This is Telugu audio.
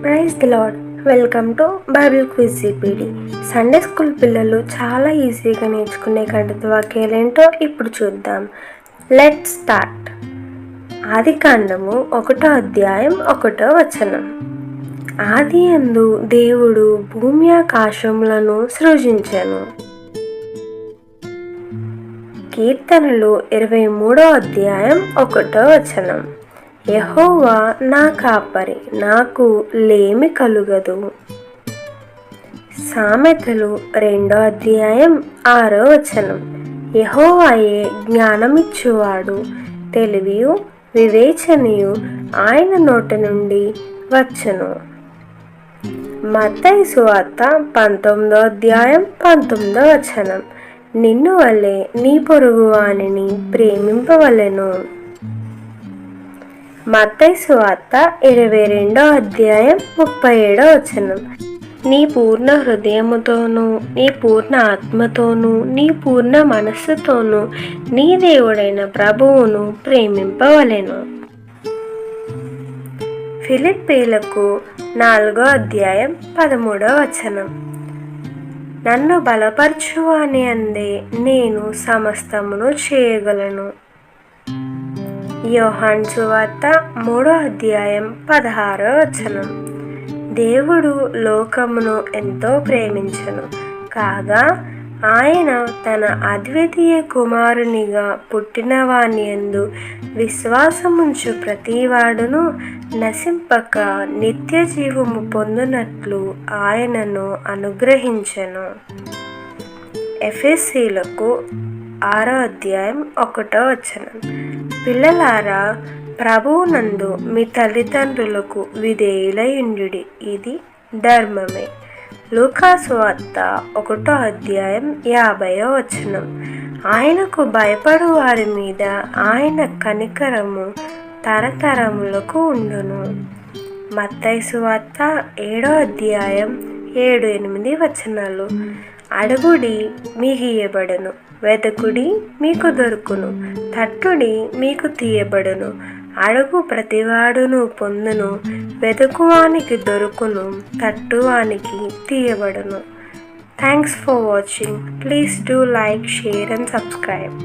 Praise the Lord. Welcome to Bible quiz GPD. Sunday school పిల్లలు చాలా ఈజీగా నేర్చుకునే గణిత వాక్యాలు ఏంటో ఇప్పుడు చూద్దాం. Let start. ఆదికాండము 1వ అధ్యాయం 1వ వచనం. ఆదియందు దేవుడు భూమి ఆకాశములను సృజించెను. కీర్తనలు 23వ అధ్యాయం 1వ వచనం. యెహోవా నా కాపరి, నాకు లేమి కలుగదు. సామెతలు 2వ అధ్యాయం 6వ వచనం. యెహోవాయే జ్ఞానమిచ్చువాడు, తెలివియు వివేచనయు ఆయన నోటి నుండి వచ్చును. మత్తయి సువార్త 19వ అధ్యాయం 19వ వచనం. నిన్ను వలె నీ పొరుగు వానిని ప్రేమింపవలెను. మత్తయి సువార్త 22వ అధ్యాయం 37వ వచనం. నీ పూర్ణ హృదయముతోనూ, నీ పూర్ణ ఆత్మతోనూ, నీ పూర్ణ మనస్సుతోనూ నీ దేవుడైన ప్రభువును ప్రేమింపవలెను. ఫిలిప్పీలకు 4వ అధ్యాయం 13వ వచనం. నన్ను బలపరచువాని అందే నేను సమస్తమును చేయగలను. యోహాను సువార్త 3వ అధ్యాయం 16వ వచనం. దేవుడు లోకమును ఎంతో ప్రేమించెను, కాగా ఆయన తన అద్వితీయ కుమారునిగా పుట్టిన వాని యందు విశ్వాసముంచు ప్రతివాడును నశింపక నిత్య జీవము పొందునట్లు ఆయనను అనుగ్రహించెను. ఎఫెసీయులకు 6వ అధ్యాయం 1వ వచనం. పిల్లలారా, ప్రభువునందు మీ తల్లిదండ్రులకు విధేయులయుండుడి, ఇది ధర్మమే. లూకా సువార్త 1వ అధ్యాయం 50వ వచనం. ఆయనకు భయపడు వారి మీద ఆయన కనికరము తరతరములకు ఉండును. మత్తయి సువార్త 7వ అధ్యాయం 7-8 వచనాలు. అడుగుడి మీకు ఇయ్యబడును, వెదకుడి మీకు దొరుకును, తట్టుడి మీకు తీయబడును. అడుగు ప్రతివాడును పొందును, వెదుకువానికి దొరుకును, తట్టువానికి తీయబడును. Thanks for watching. Please do like, share and subscribe.